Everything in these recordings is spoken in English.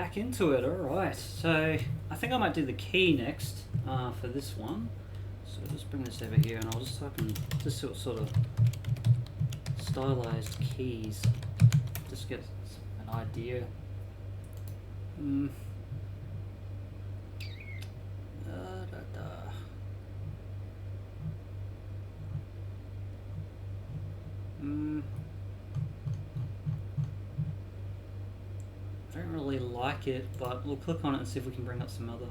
back into it. Alright, so I think I might do the key next for this one. So I'll just bring this over here and I'll just type in just sort of stylized keys. Just get an idea. I don't really like it, but we'll click on it and see if we can bring up some other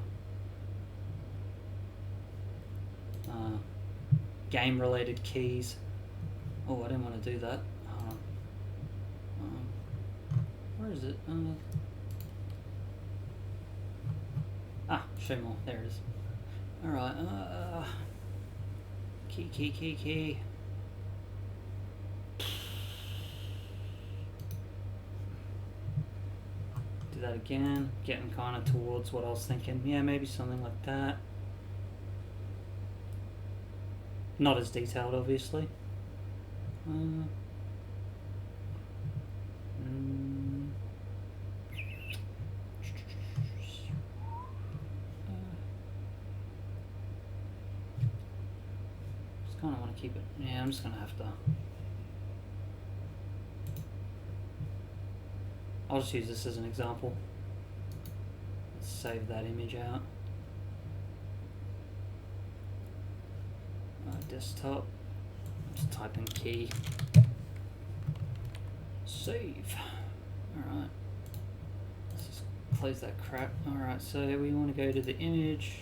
game related keys. Oh, I didn't want to do that. Where is it? Show more. There it is. Alright, key. Do that again, getting kind of towards what I was thinking. Yeah, maybe something like that. Not as detailed, obviously. Just kind of want to keep it. Yeah, I'm just going to have to. I'll just use this as an example. Let's save that image out. Desktop. Just type in key. Save. Alright. Let's just close that crap. Alright, so we want to go to the image.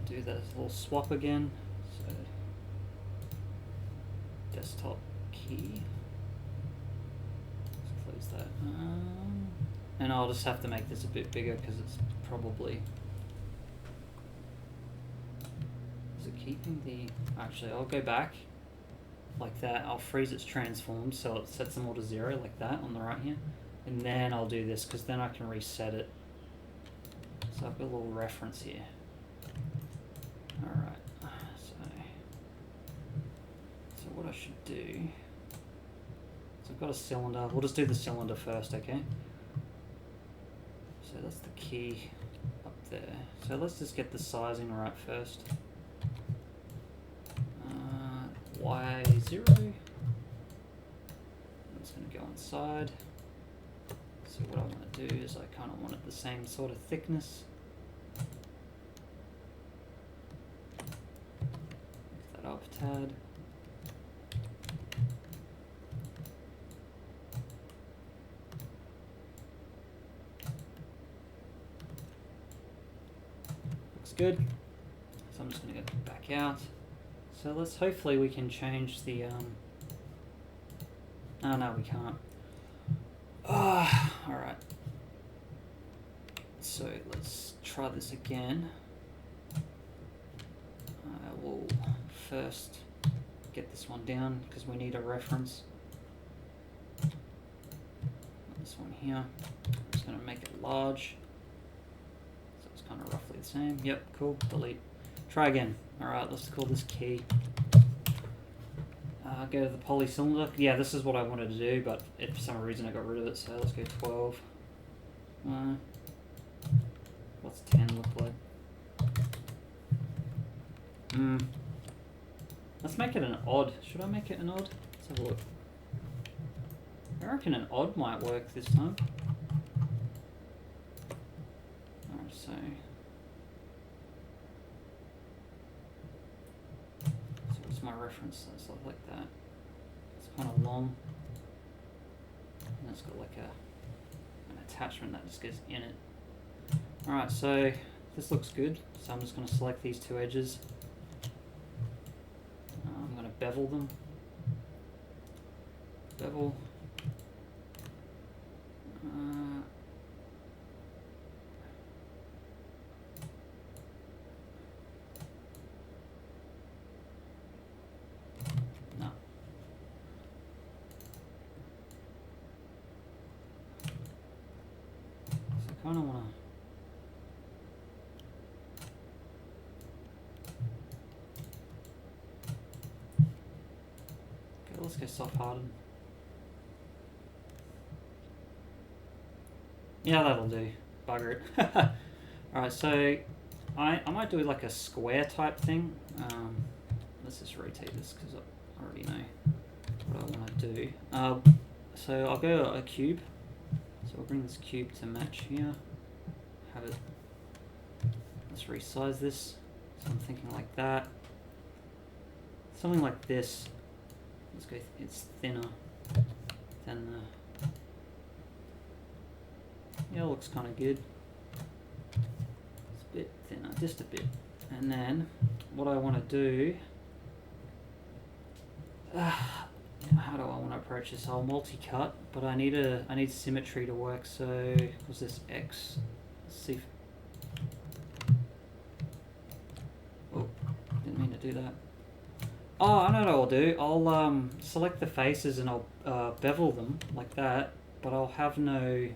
Do that little swap again. So desktop key. Let's close that. And I'll just have to make this a bit bigger because it's probably. Is it keeping the. Actually, I'll go back like that. I'll freeze its transforms so it sets them all to 0 like that on the right here. And then I'll do this because then I can reset it. So I've got a little reference here. Alright, so what I should do. So I've got a cylinder. We'll just do the cylinder first, okay? So that's the key up there. So let's just get the sizing right first. Y0. I'm just going to go inside. So what I want to do is I kind of want it the same sort of thickness. Lift that up a tad. Looks good. So I'm just going to go back out. So let's hopefully we can change the oh no, we can't. Alright. So let's try this again. We'll first get this one down because we need a reference. This one here. I'm just going to make it large. So it's kind of roughly the same. Yep, cool. Delete. Try again. Alright, let's call this key. Go to the poly cylinder. Yeah, this is what I wanted to do, but for some reason I got rid of it, so let's go 12. What's 10 look like? Let's make it an odd. Should I make it an odd? Let's have a look. I reckon an odd might work this time. Alright, so what's my reference? That's like that. It's kind of long. And it's got like an attachment that just goes in it. Alright, so this looks good. So I'm just going to select these two edges. I'm going to bevel them. Bevel. No. So I kind of want to. Okay, let's go soft harden. Yeah, that'll do. Bugger it. Alright, so I might do like a square type thing. Let's just rotate this because I already know what I want to do. So I'll go a cube. So I'll bring this cube to match here. Have it. Let's resize this. So I'm thinking like that. Something like this. Let's go. It's thinner than the. Yeah, it looks kind of good. It's a bit thinner, just a bit. And then what I want to do. How do I want to approach this? I'll multi-cut, but I need symmetry to work. So what's this X? Let's see. Oh, didn't mean to do that. Oh, I know what I'll do. I'll select the faces and I'll bevel them like that, but I'll have no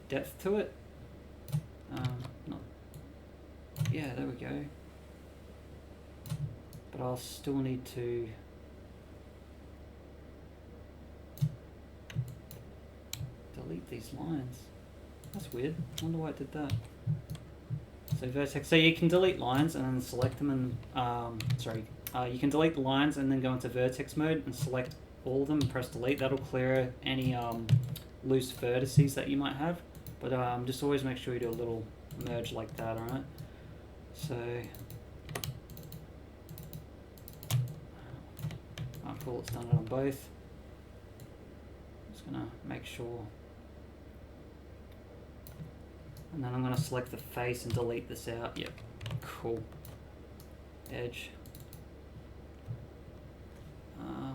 depth to it. Not. Yeah, there we go. But I'll still need to. Delete these lines. That's weird. I wonder why I did that. So vertex. So you can delete lines and then select them and you can delete the lines and then go into vertex mode and select all of them and press delete. That'll clear any loose vertices that you might have. But just always make sure you do a little merge like that. All right. So cool. It's done it on both. Just gonna make sure. And then I'm going to select the face and delete this out. Yep, cool. Edge.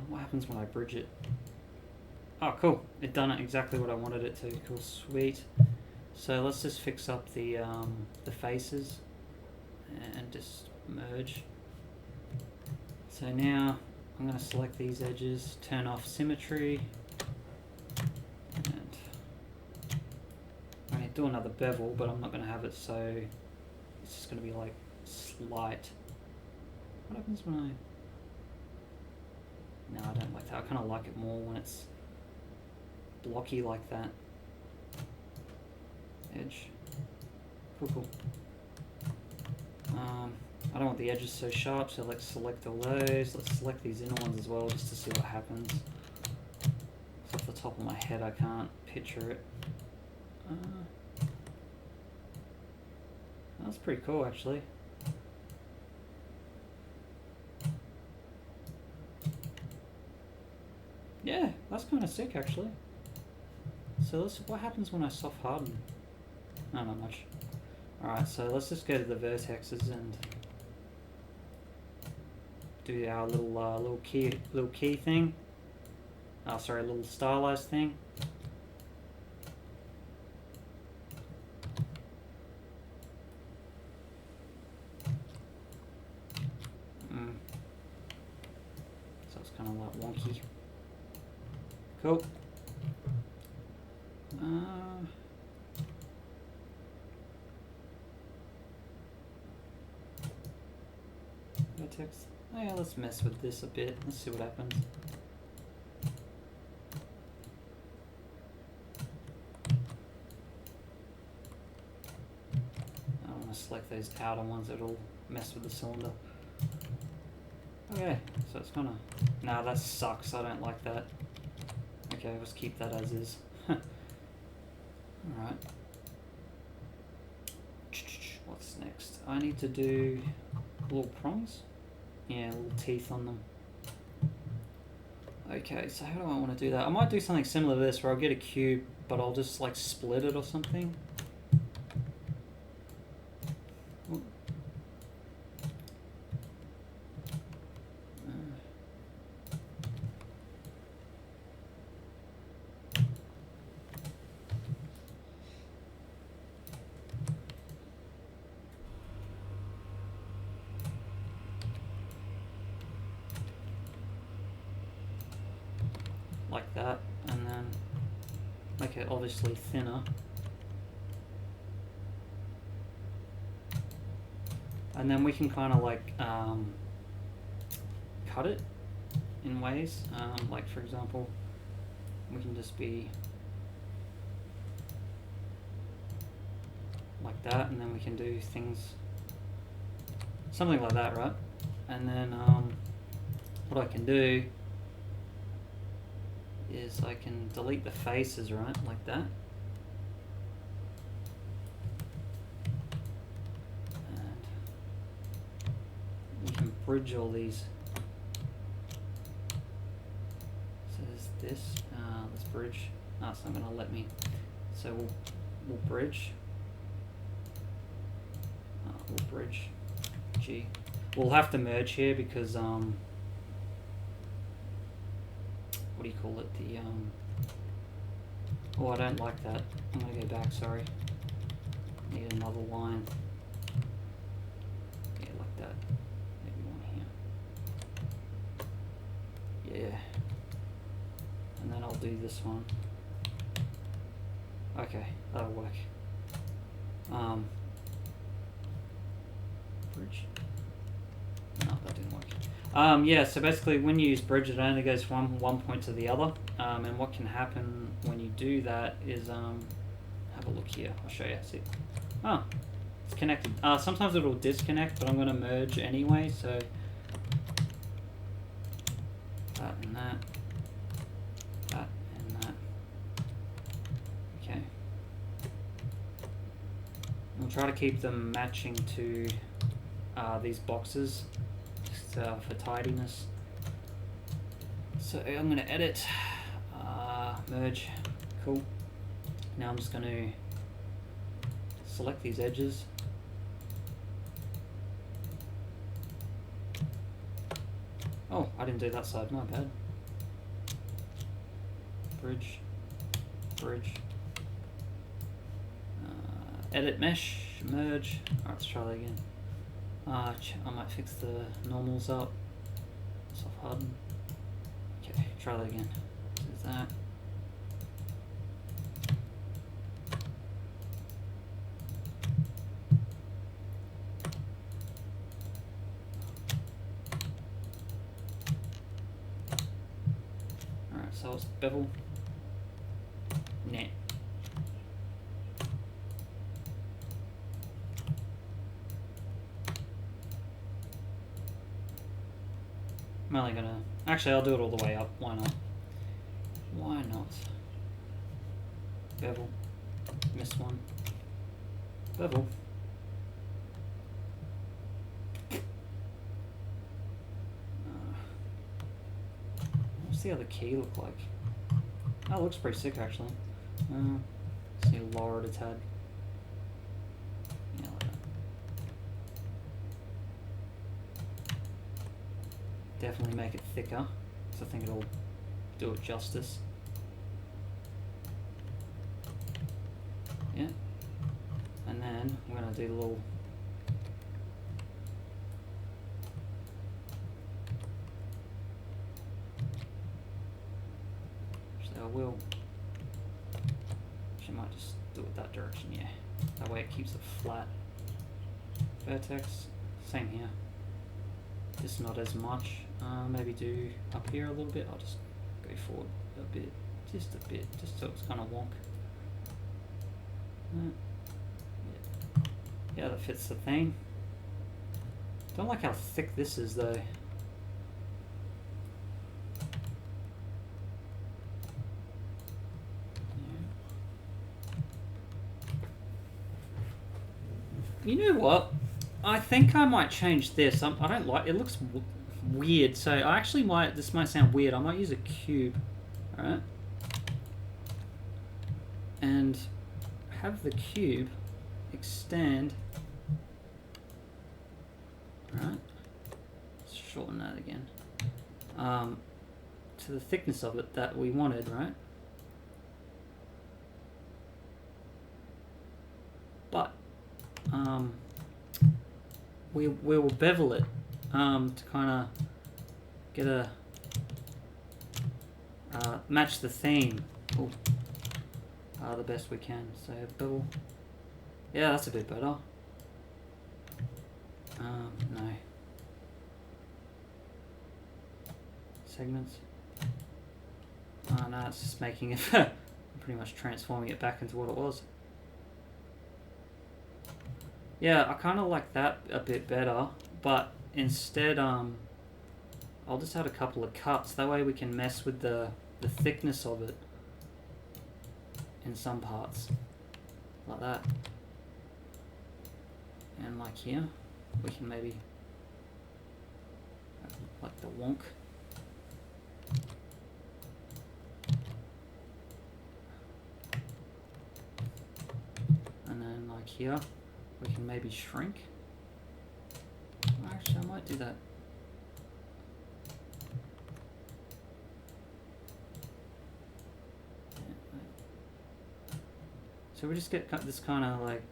What happens when I bridge it? Oh, cool. It done it exactly what I wanted it to. Cool, sweet. So let's just fix up the faces and just merge. So now I'm going to select these edges, turn off symmetry. Do another bevel, but I'm not going to have it, so it's just going to be like slight. What happens when I... No, I don't like that. I kind of like it more when it's blocky like that. Edge. Cool. I don't want the edges so sharp, so let's select all those. Let's select these inner ones as well, just to see what happens. Off the top of my head, I can't picture it. That's pretty cool, actually. Yeah, that's kind of sick, actually. So what happens when I soft harden? No, not much. Alright, so let's just go to the vertexes and do our little key thing. Oh, sorry, a little stylized thing. So it's kind of like wonky. Cool. Vertex. Oh yeah, let's mess with this a bit. Let's see what happens. I want to select those outer ones that'll mess with the cylinder. Okay, so it's gonna... Nah, that sucks. I don't like that. Okay, let's keep that as is. Alright. What's next? I need to do little prongs? Yeah, little teeth on them. Okay, so how do I want to do that? I might do something similar to this where I'll get a cube, but I'll just like split it or something. Like that, and then make it obviously thinner. And then we can kind of like cut it in ways, like for example, we can just be like that, and then we can do things something like that, right? And then what I can do is I can delete the faces, right, like that. And we can bridge all these. So there's this, let's bridge. No, it's not gonna let me. So we'll bridge. We'll bridge. G. We'll have to merge here because what do you call it? The oh, I don't like that. I'm gonna go back. Sorry. Need another line. Yeah, like that. Maybe one here. Yeah. And then I'll do this one. Okay, that'll work. Bridge. No, that didn't work. Yeah, so basically when you use bridge, it only goes from one point to the other. And what can happen when you do that is, have a look here. I'll show you. See. Oh, it's connected. Sometimes it'll disconnect, but I'm going to merge anyway. So that and that. That and that. Okay. We'll try to keep them matching to these boxes, just for tidiness. So I'm going to edit, merge, cool. Now I'm just going to select these edges. Oh, I didn't do that side, my bad. Bridge, bridge. Edit mesh, merge. Alright, let's try that again. I might fix the normals up. Soft harden. Okay, try that again. There's that. Alright, so it's bevel. Net. I'm only gonna... Actually, I'll do it all the way up. Why not? Why not? Bevel. Missed one. Bevel. What's the other key look like? Oh, it looks pretty sick, actually. Let's see, lower it a tad. Yeah, like that. Definitely make it thicker, so I think it'll do it justice. Yeah. And then I'm going to do a little... Actually, I will... Actually, I might just do it that direction, yeah. That way it keeps it flat. Vertex, same here. Just not as much. Maybe do up here a little bit. I'll just go forward a bit, just so it's kind of wonk. Yeah, that fits the theme. Don't like how thick this is though. You know what? I think I might change this. I don't like it. Looks weird. So I actually might. This might sound weird. I might use a cube, right? And have the cube extend. Right. Let's shorten that again. To the thickness of it that we wanted, right? But we will bevel it to kind of get a match the theme the best we can. So bevel, yeah, that's a bit better. No segments. No, it's just making it pretty much transforming it back into what it was. Yeah, I kind of like that a bit better, but instead, I'll just add a couple of cuts. That way we can mess with the thickness of it in some parts, like that. And like here, we can maybe, like the wonk. And then like here, we can maybe shrink. Actually, I might do that. So we just get this kind of like,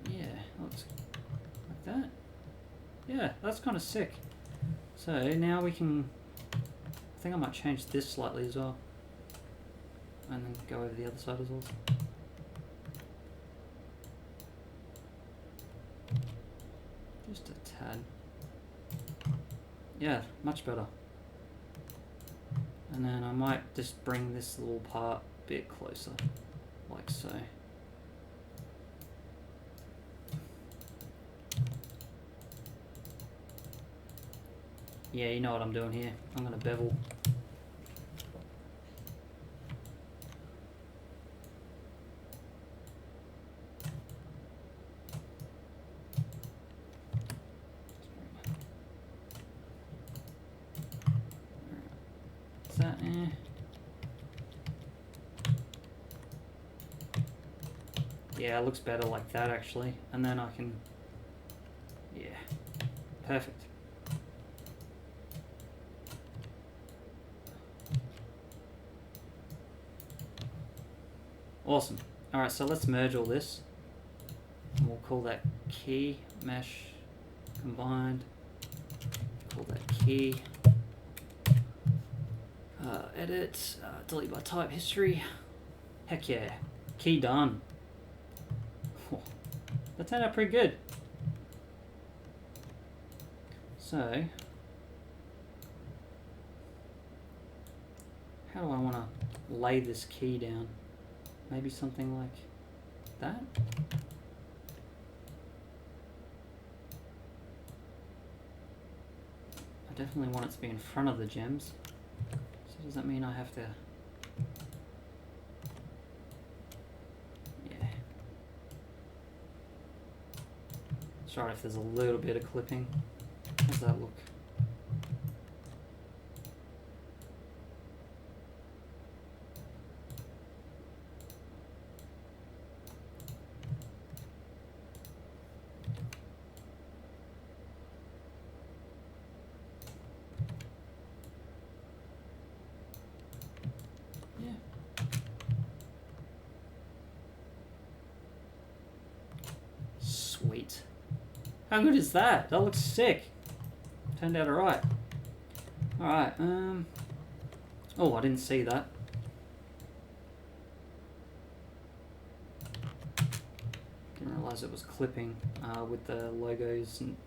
yeah, looks like that. Yeah, that's kind of sick. So now we can, I think I might change this slightly as well. And then go over the other side as well. Just a tad. Yeah, much better. And then I might just bring this little part a bit closer, like so. Yeah, you know what I'm doing here. I'm going to bevel. Is that, yeah, it looks better like that actually. And then I can, yeah, perfect. Awesome. Alright, so let's merge all this. And we'll call that key mesh combined. Call that key. Edit, delete by type history. Heck yeah. Key done. Oh, that turned out pretty good. So, how do I want to lay this key down? Maybe something like that? I definitely want it to be in front of the gems. So does that mean I have to... Yeah. Sorry if there's a little bit of clipping. How's that look? Sweet. How good is that? That looks sick. Turned out alright. Alright, oh, I didn't see that. Didn't realise it was clipping with the logos and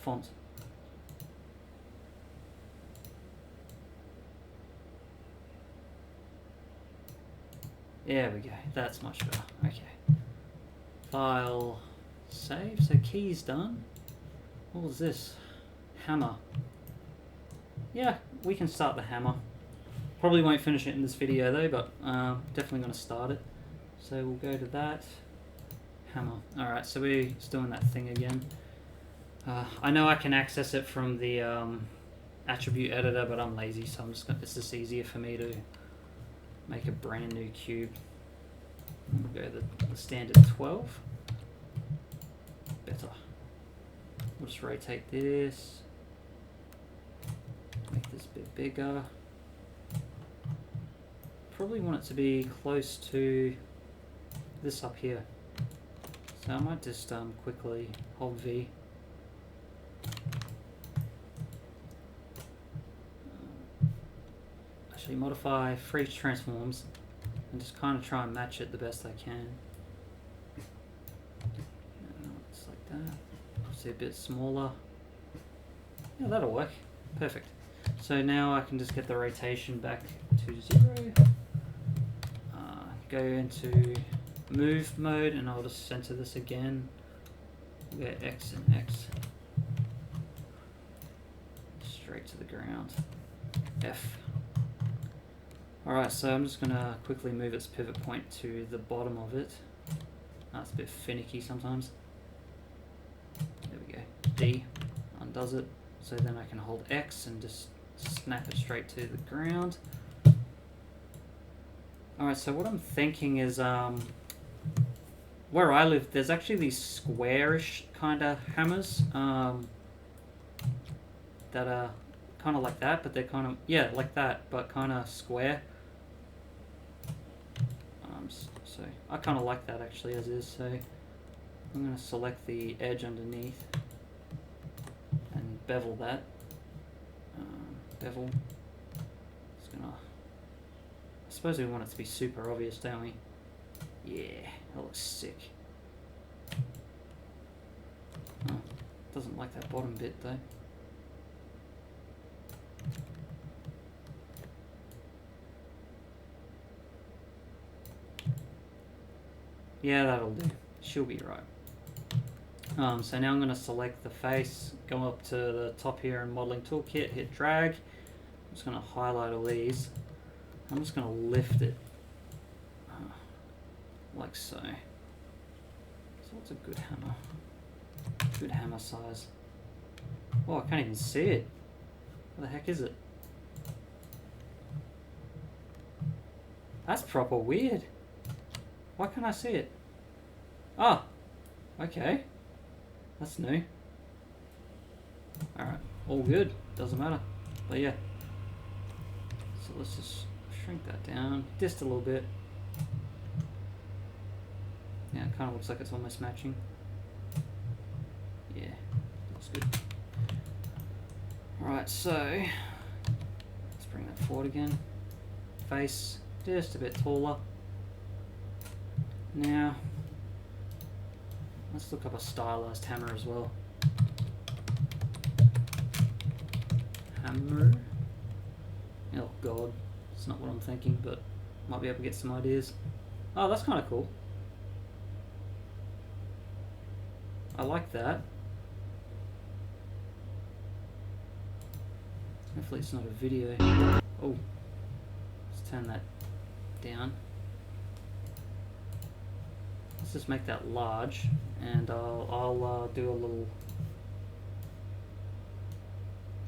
font. There we go. That's much better. Okay. File, save. So key's done. What was this? Hammer. Yeah, we can start the hammer. Probably won't finish it in this video though, but definitely going to start it. So we'll go to that. Hammer. Alright, so we're just doing that thing again. I know I can access it from the attribute editor, but I'm lazy, so I'm just gonna, it's just easier for me to make a brand new cube. We'll go the standard 12. Better. We'll just rotate this. Make this a bit bigger. Probably want it to be close to this up here. So I might just quickly hold V. Actually modify freeze transforms and just kind of try and match it the best I can. It's like that. See a bit smaller. Yeah, that'll work. Perfect. So now I can just get the rotation back to 0. Go into move mode and I'll just center this again. We'll go X and X. Straight to the ground. F. Alright, so I'm just going to quickly move its pivot point to the bottom of it. That's a bit finicky sometimes. There we go. D undoes it. So then I can hold X and just snap it straight to the ground. Alright, so what I'm thinking is, where I live, there's actually these squarish kind of hammers that are kind of like that, but they're kind of, yeah, like that, but kind of square. So I kind of like that actually as is, so I'm going to select the edge underneath and bevel that. Bevel. It's gonna, I suppose we want it to be super obvious, don't we? Yeah, that looks sick. Oh, doesn't like that bottom bit though. Yeah, that'll do. She'll be right. So now I'm going to select the face, go up to the top here in Modeling Toolkit, hit drag. I'm just going to highlight all these. I'm just going to lift it like so. So what's a good hammer? Good hammer size. Oh, I can't even see it. What the heck is it? That's proper weird. Why can't I see it? Ah, okay. That's new. Alright, all good. Doesn't matter. But yeah. So let's just shrink that down just a little bit. Yeah, it kind of looks like it's almost matching. Yeah, looks good. Alright, so let's bring that forward again. Face just a bit taller. Now, let's look up a stylized hammer as well. Hammer. Oh god, it's not what I'm thinking, but might be able to get some ideas. Oh, that's kind of cool. I like that. Hopefully it's not a video. Oh, let's turn that down. Let's just make that large, and I'll do a little.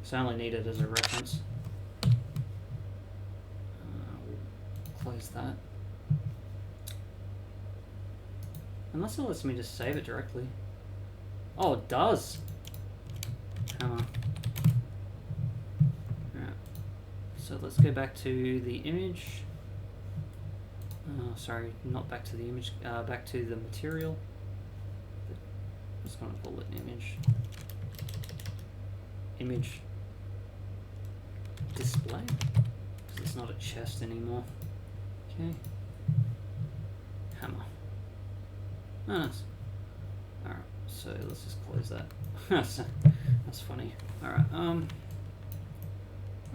So I only need it as a reference. We'll close that. Unless it lets me just save it directly. Oh, it does. Hammer. Alright. So let's go back to the image. Sorry, not back to the image, back to the material. I'm just going to call it image. Image display, because it's not a chest anymore. Okay. Hammer. Oh, nice. Alright, so let's just close that. That's funny. Alright,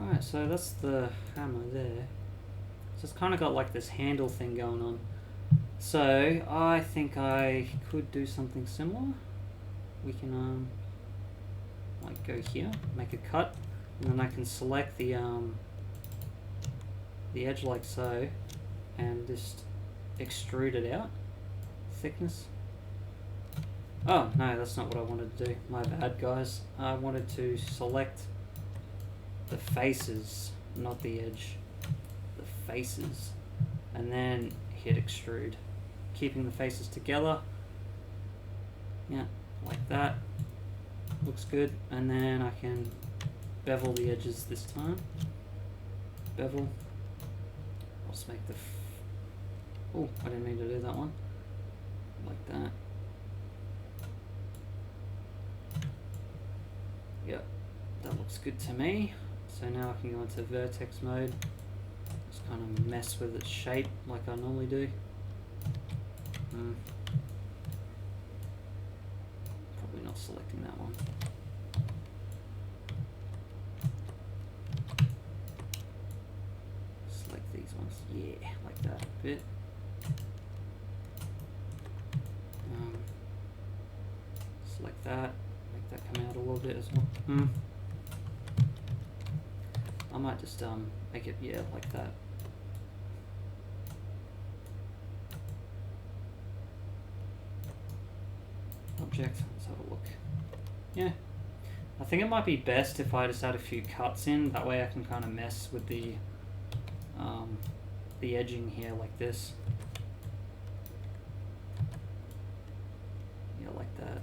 alright, so that's the hammer there. So it's kind of got like this handle thing going on. So I think I could do something similar. We can like go here, make a cut, and then I can select the edge like so, and just extrude it out. Thickness. Oh no, that's not what I wanted to do. My bad, guys. I wanted to select the faces, not the edge. Faces, and then hit extrude, keeping the faces together. Yeah, like that. Looks good. And then I can bevel the edges this time. Bevel. I'll just make the oh, I didn't mean to do that one. Like that. Yep, that looks good to me. So now I can go into vertex mode. Just kind of mess with its shape like I normally do. Probably not selecting that one. bit. Just like that. Make that come out a little bit as well. I might just make it, yeah, like that. Object, let's have a look. Yeah, I think it might be best if I just add a few cuts in. That way I can kind of mess with the edging here like this. Yeah, like that.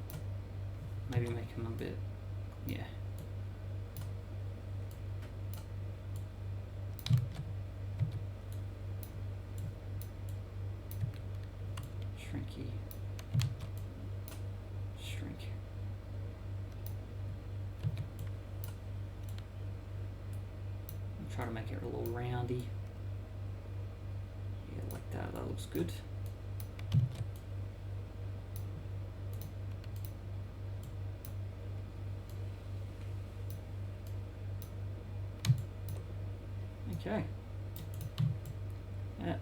Maybe make them a bit, yeah. Shrinky. Shrink. I'll try to make it a little roundy. Yeah, like that. That looks good. Okay. Yeah.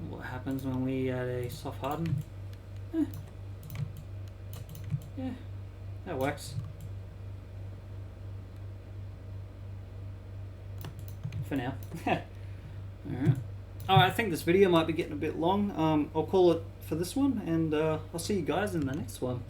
What happens when we add a soft harden? Yeah, that works. For now. Alright. I think this video might be getting a bit long. I'll call it for this one, and I'll see you guys in the next one.